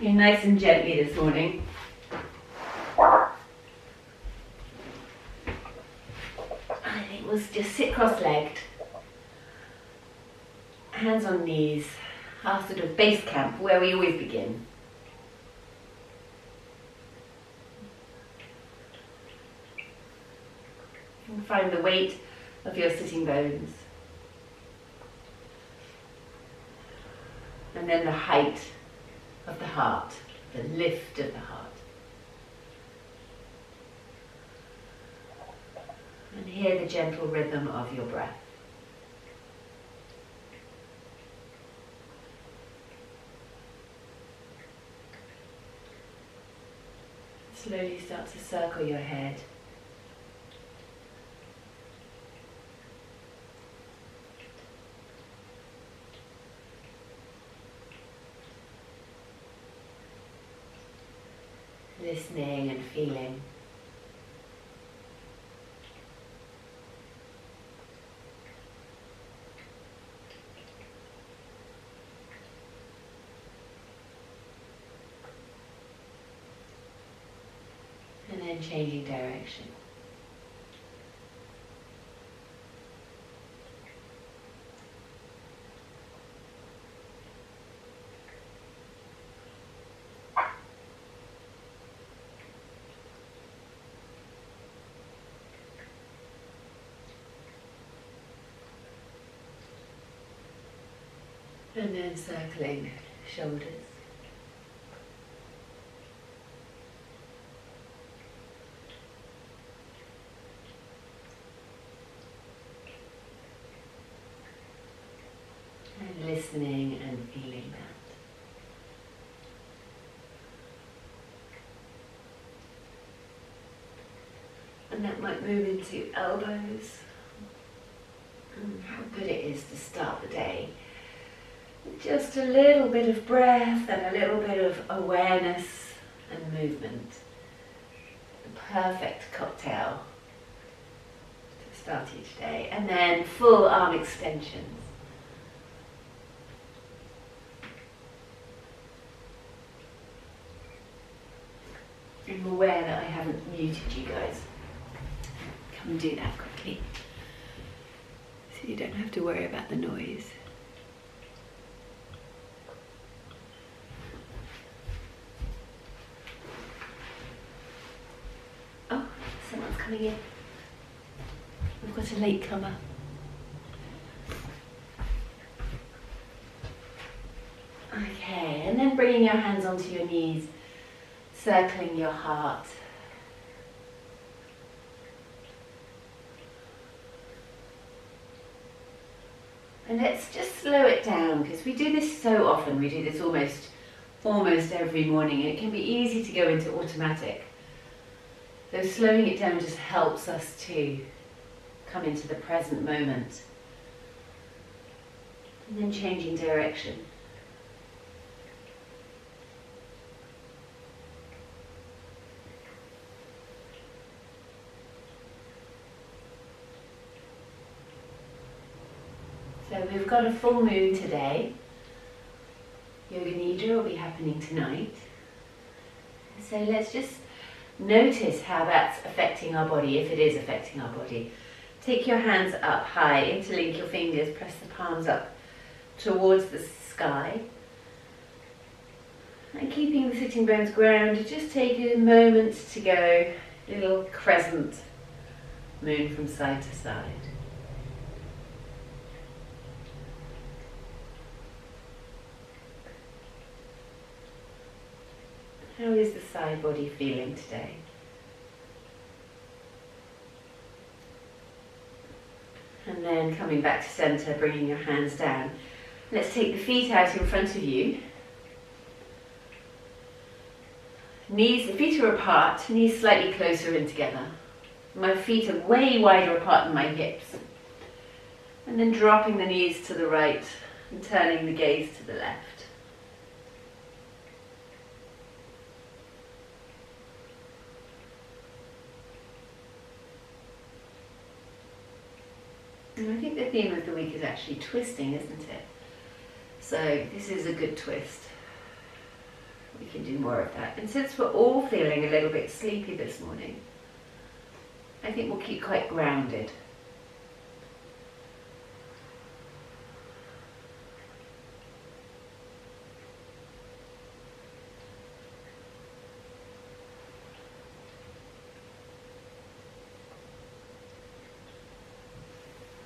You're nice and gently this morning. I think we'll just sit cross-legged, hands on knees, our sort of base camp where we always begin. And find the weight of your sitting bones. And then the height of the heart, the lift of the heart. And hear the gentle rhythm of your breath. Slowly start to circle your head. Listening and feeling. And then changing direction. And then circling shoulders. And listening and feeling that. And that might move into elbows. And how good it is to start the day. Just a little bit of breath and a little bit of awareness and movement. The perfect cocktail to start each day. And then full arm extensions. I'm aware that I haven't muted you guys. Come and do that quickly. So you don't have to worry about the noise. Oh, someone's coming in. We've got a latecomer. Okay, and then bringing your hands onto your knees, circling your heart. And let's just slow it down, because we do this so often. We do this almost every morning, and it can be easy to go into automatic. So slowing it down just helps us to come into the present moment. And then changing direction. So we've got a full moon today. Yoga Nidra will be happening tonight. So let's just notice how that's affecting our body, if it is affecting our body. Take your hands up high, interlink your fingers, press the palms up towards the sky. And keeping the sitting bones grounded, just take a moment to go, little crescent moon from side to side. How is the side body feeling today? And then coming back to center, bringing your hands down. Let's take the feet out in front of you. The feet are apart, knees slightly closer in together. My feet are way wider apart than my hips. And then dropping the knees to the right and turning the gaze to the left. And I think the theme of the week is actually twisting, isn't it? So this is a good twist. we can do more of that. And since we're all feeling a little bit sleepy this morning, I think we'll keep quite grounded.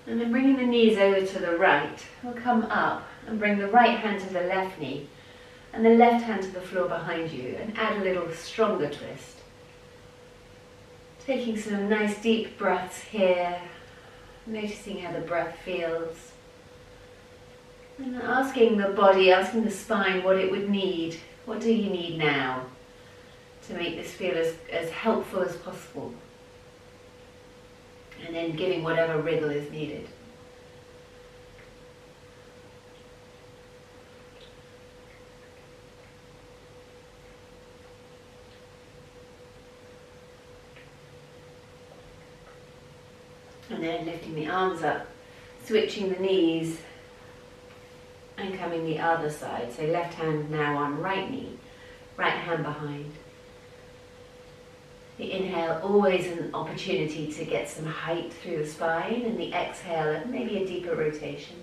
And then bringing the knees over to the right, we'll come up and bring the right hand to the left knee and the left hand to the floor behind you and add a little stronger twist. Taking some nice deep breaths here, noticing how the breath feels. And asking the body, asking the spine what it would need. What do you need now to make this feel as helpful as possible? And then giving whatever wriggle is needed. And then lifting the arms up, switching the knees, and coming the other side. So left hand now on right knee, right hand behind. The inhale, always an opportunity to get some height through the spine, and the exhale, maybe a deeper rotation.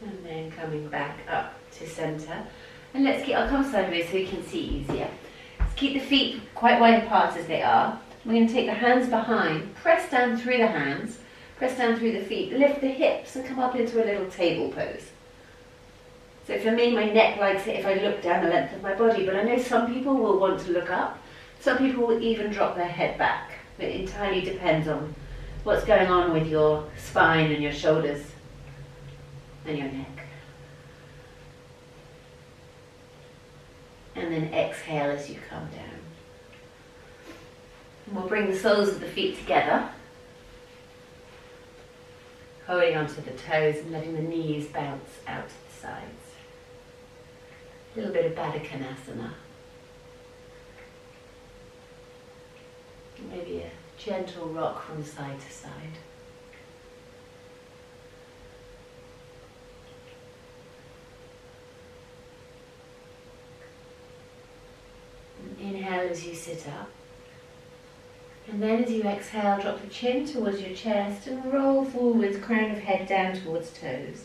And then coming back up to centre. And I'll come sideways so you can see easier. Let's keep the feet quite wide apart as they are. We're going to take the hands behind, press down through the hands, press down through the feet, lift the hips and come up into a little table pose. So for me, my neck likes it if I look down the length of my body, but I know some people will want to look up. Some people will even drop their head back. It entirely depends on what's going on with your spine and your shoulders and your neck. And then exhale as you come down. And we'll bring the soles of the feet together, holding onto the toes and letting the knees bounce out to the sides. A little bit of Baddha Konasana. Maybe a gentle rock from side to side. Inhale as you sit up, and then as you exhale, drop the chin towards your chest and roll forwards, crown of head down towards toes.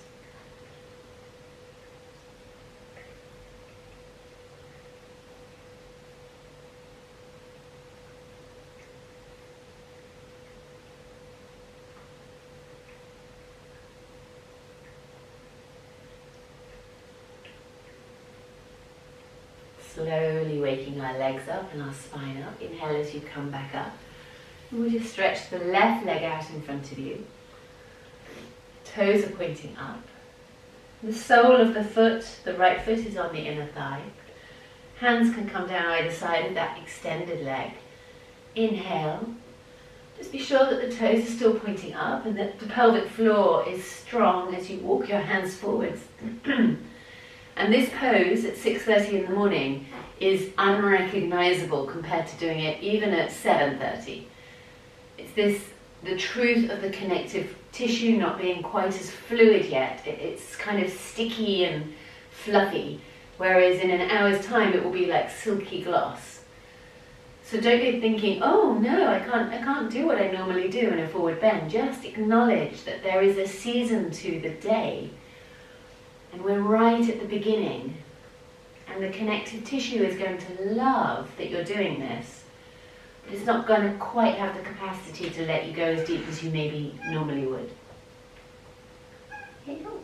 Slowly waking our legs up and our spine up. Inhale as you come back up. And we'll just stretch the left leg out in front of you. Toes are pointing up. The sole of the foot, the right foot, is on the inner thigh. Hands can come down either side of that extended leg. Inhale. Just be sure that the toes are still pointing up and that the pelvic floor is strong as you walk your hands forwards. And this pose at 6:30 in the morning is unrecognizable compared to doing it even at 7:30. It's the truth of the connective tissue not being quite as fluid yet. It's kind of sticky and fluffy, whereas in an hour's time it will be like silky gloss. So don't go thinking, oh no, I can't do what I normally do in a forward bend. Just acknowledge that there is a season to the day. And we're right at the beginning, and the connective tissue is going to love that you're doing this, but it's not going to quite have the capacity to let you go as deep as you maybe normally would. Here you go.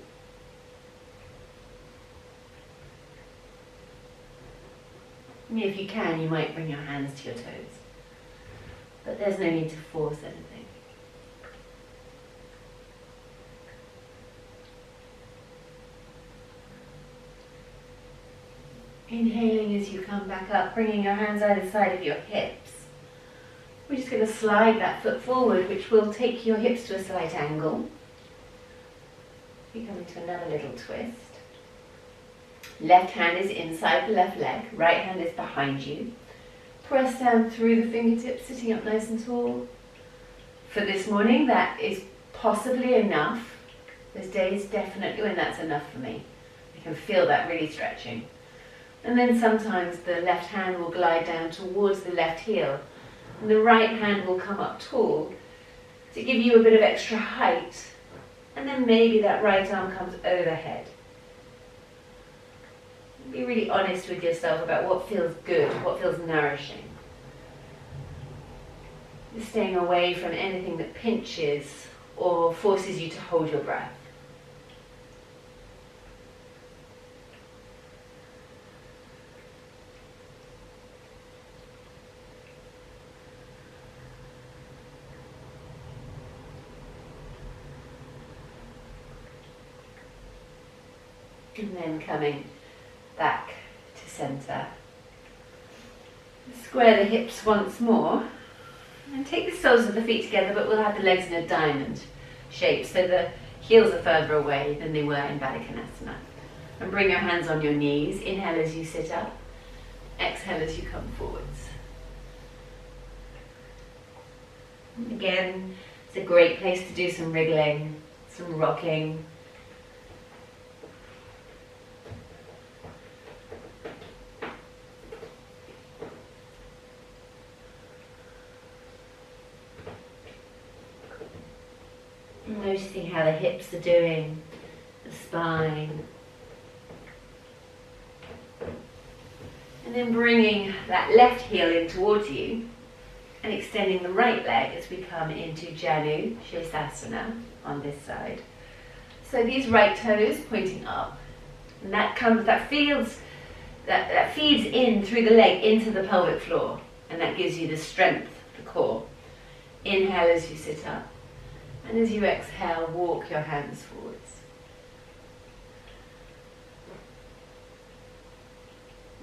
If you can, you might bring your hands to your toes, but there's no need to force anything. Inhaling as you come back up, bringing your hands either side of your hips. We're just going to slide that foot forward, which will take your hips to a slight angle. We come into another little twist. Left hand is inside the left leg, right hand is behind you. Press down through the fingertips, sitting up nice and tall. For this morning, that is possibly enough. There's days definitely when that's enough for me. I can feel that really stretching. And then sometimes the left hand will glide down towards the left heel, and the right hand will come up tall to give you a bit of extra height. And then maybe that right arm comes overhead. Be really honest with yourself about what feels good, what feels nourishing. You're staying away from anything that pinches or forces you to hold your breath. And then coming back to centre. Square the hips once more and take the soles of the feet together, but we'll have the legs in a diamond shape so the heels are further away than they were in Baddha Konasana. And bring your hands on your knees. Inhale as you sit up, exhale as you come forwards. And again, it's a great place to do some wriggling, some rocking. Noticing how the hips are doing, the spine. And then bringing that left heel in towards you and extending the right leg as we come into Janu Shesasana on this side. So these right toes pointing up, and that feeds in through the leg into the pelvic floor, and that gives you the strength, the core. Inhale as you sit up. And as you exhale, walk your hands forwards.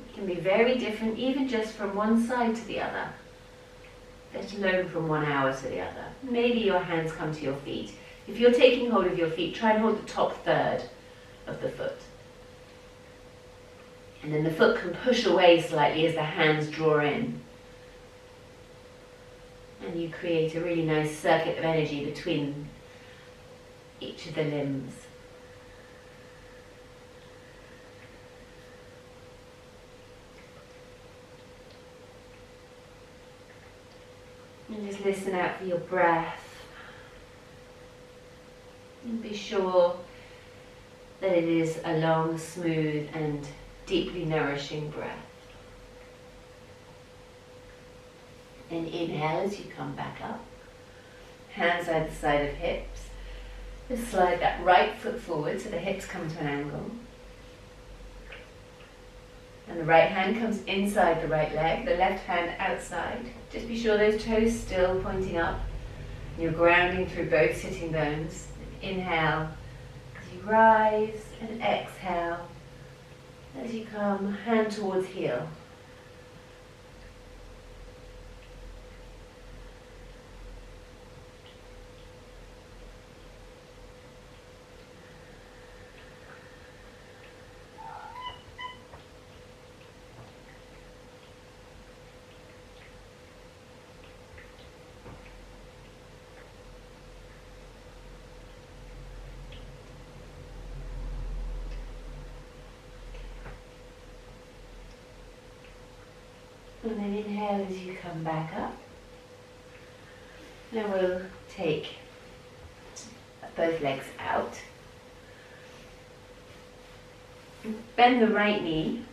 It can be very different, even just from one side to the other, let alone from 1 hour to the other. Maybe your hands come to your feet. If you're taking hold of your feet, try and hold the top third of the foot. And then the foot can push away slightly as the hands draw in. And you create a really nice circuit of energy between each of the limbs. And just listen out for your breath. And be sure that it is a long, smooth and deeply nourishing breath. And inhale as you come back up. Hands either side of hips. Just slide that right foot forward so the hips come to an angle. And the right hand comes inside the right leg, the left hand outside. Just be sure those toes still pointing up. You're grounding through both sitting bones. Inhale as you rise, and exhale as you come hand towards heel. And then inhale as you come back up. Now we'll take both legs out. Bend the right knee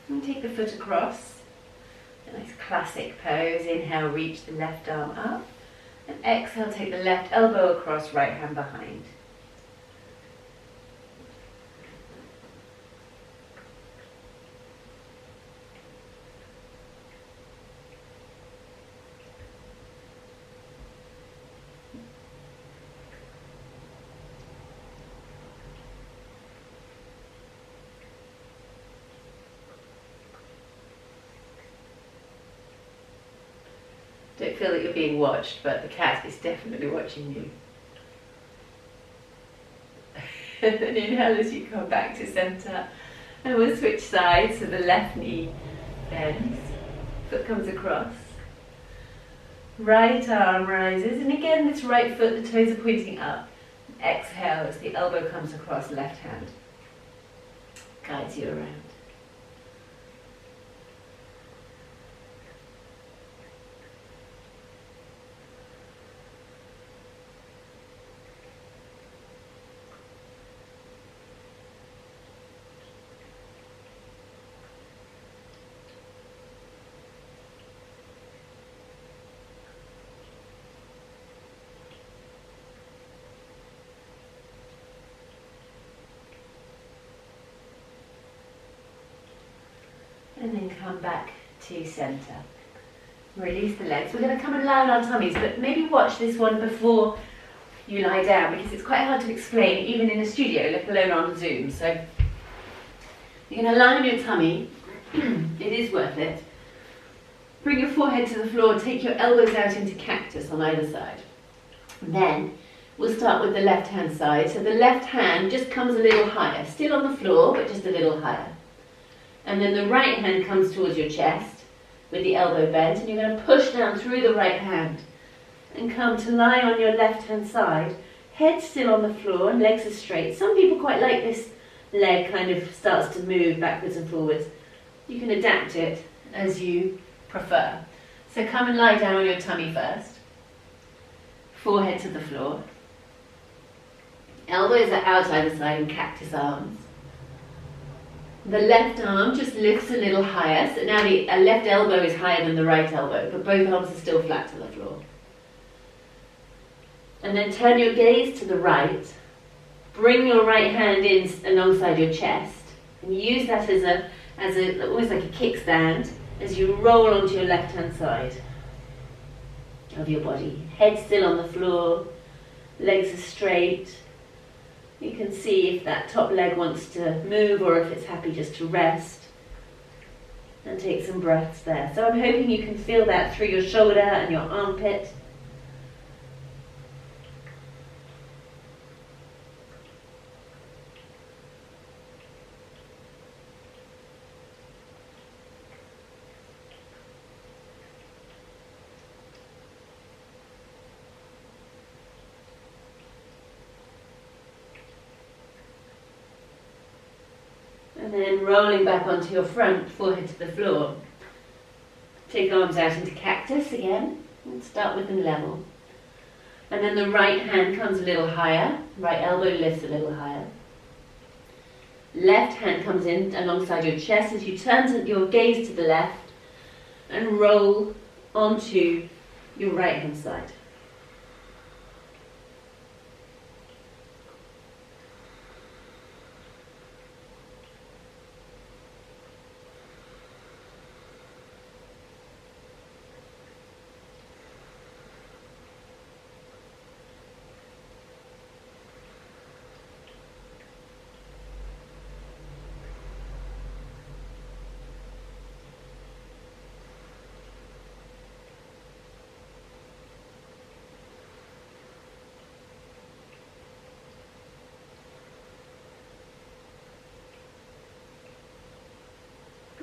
and take the foot across. A nice classic pose. Inhale, reach the left arm up. And exhale, take the left elbow across, right hand behind. Don't feel that you're being watched, but the cat is definitely watching you. And then inhale as you come back to center. And we'll switch sides, so the left knee bends, foot comes across. Right arm rises, and again this right foot, the toes are pointing up. Exhale as the elbow comes across, left hand guides you around. And then come back to center. Release the legs. We're going to come and lie on our tummies, but maybe watch this one before you lie down, because it's quite hard to explain even in a studio, let alone on Zoom. So you're going to lie on your tummy. It is worth it. Bring your forehead to the floor, take your elbows out into cactus on either side. Then we'll start with the left hand side. So the left hand just comes a little higher, still on the floor, but just a little higher. And then the right hand comes towards your chest with the elbow bent, and you're going to push down through the right hand and come to lie on your left hand side, head still on the floor and legs are straight. Some people quite like this leg kind of starts to move backwards and forwards. You can adapt it as you prefer. So come and lie down on your tummy first, forehead to the floor. Elbows are out either side in cactus arms. The left arm just lifts a little higher, so now the left elbow is higher than the right elbow, but both arms are still flat to the floor. And then turn your gaze to the right. Bring your right hand in alongside your chest, and use that as almost like a kickstand as you roll onto your left hand side of your body. Head still on the floor, legs are straight. You can see if that top leg wants to move or if it's happy just to rest. And take some breaths there. So I'm hoping you can feel that through your shoulder and your armpit. And then rolling back onto your front, forehead to the floor. Take arms out into cactus again, and start with them level. And then the right hand comes a little higher, right elbow lifts a little higher. Left hand comes in alongside your chest as you turn your gaze to the left and roll onto your right hand side.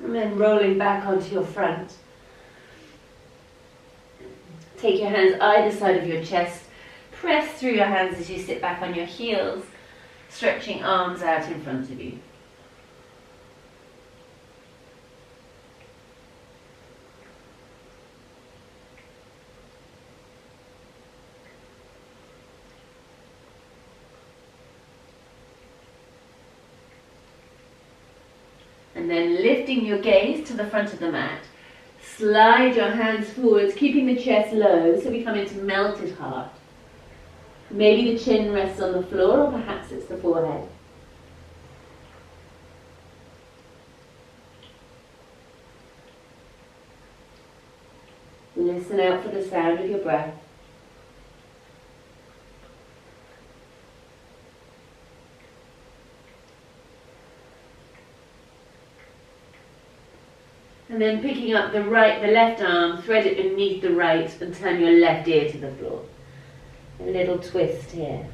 And then rolling back onto your front. Take your hands either side of your chest. Press through your hands as you sit back on your heels, stretching arms out in front of you. And then lifting your gaze to the front of the mat, slide your hands forwards, keeping the chest low, so we come into melted heart. Maybe the chin rests on the floor, or perhaps it's the forehead. Listen out for the sound of your breath. And then picking up the left arm, thread it beneath the right and turn your left ear to the floor. A little twist here.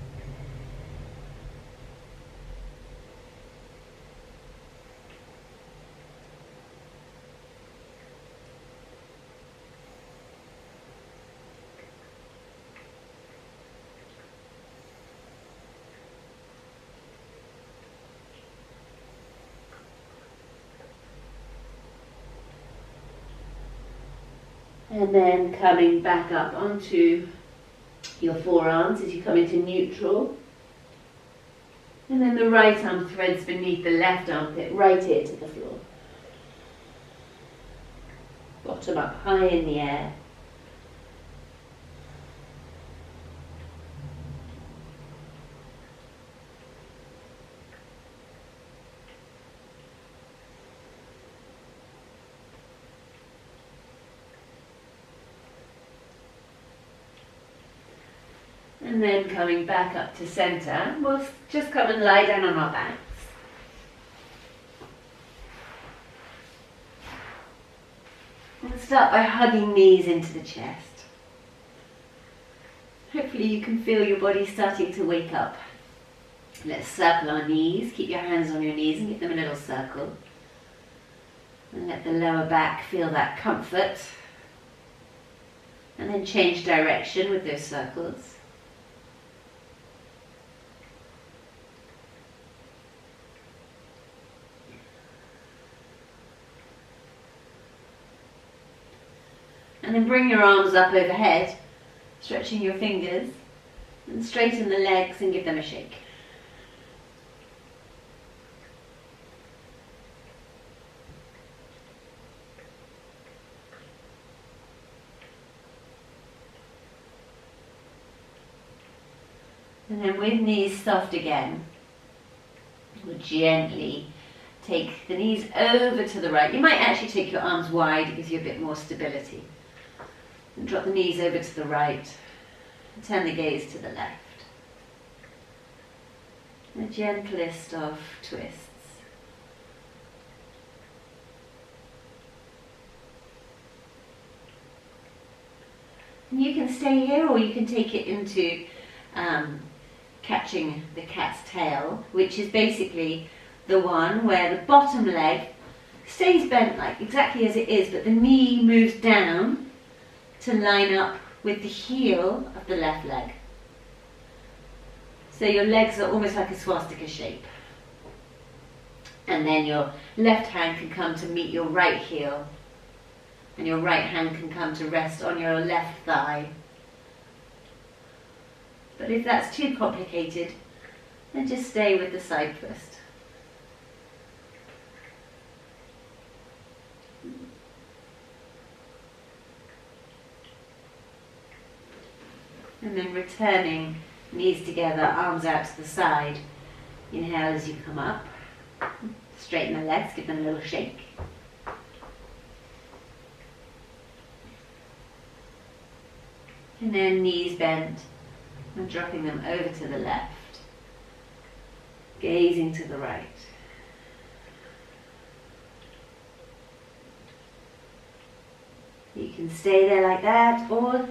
And then coming back up onto your forearms as you come into neutral. And then the right arm threads beneath the left armpit, right ear to the floor. Bottom up high in the air. And then coming back up to center, we'll just come and lie down on our backs. And start by hugging knees into the chest. Hopefully you can feel your body starting to wake up. Let's circle our knees. Keep your hands on your knees and give them a little circle. And let the lower back feel that comfort. And then change direction with those circles. And then bring your arms up overhead, stretching your fingers, and straighten the legs and give them a shake. And then with knees soft again, we'll gently take the knees over to the right. You might actually take your arms wide, it gives you a bit more stability. And drop the knees over to the right, and turn the gaze to the left. The gentlest of twists. And you can stay here, or you can take it into catching the cat's tail, which is basically the one where the bottom leg stays bent like exactly as it is, but the knee moves down to line up with the heel of the left leg. So your legs are almost like a swastika shape. And then your left hand can come to meet your right heel, and your right hand can come to rest on your left thigh. But if that's too complicated, then just stay with the side twist. And then returning, knees together, arms out to the side. Inhale as you come up. Straighten the legs, give them a little shake. And then knees bent and dropping them over to the left. Gazing to the right. You can stay there like that, or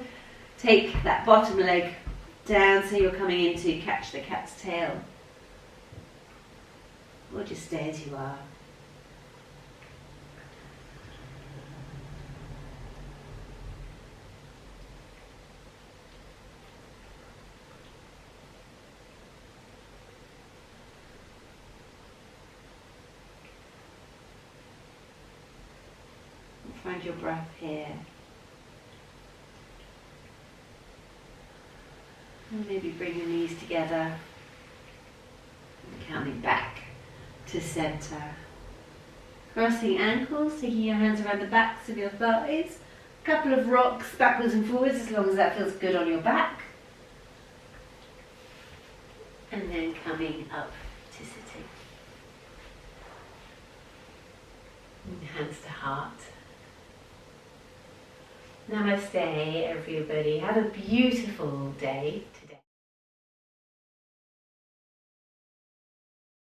take that bottom leg down so you're coming in to catch the cat's tail. Or just stay as you are. Find your breath here. And maybe bring your knees together, and coming back to center. Crossing ankles, taking your hands around the backs of your thighs. A couple of rocks backwards and forwards, as long as that feels good on your back. And then coming up to sitting. And hands to heart. Namaste, everybody. Have a beautiful day today.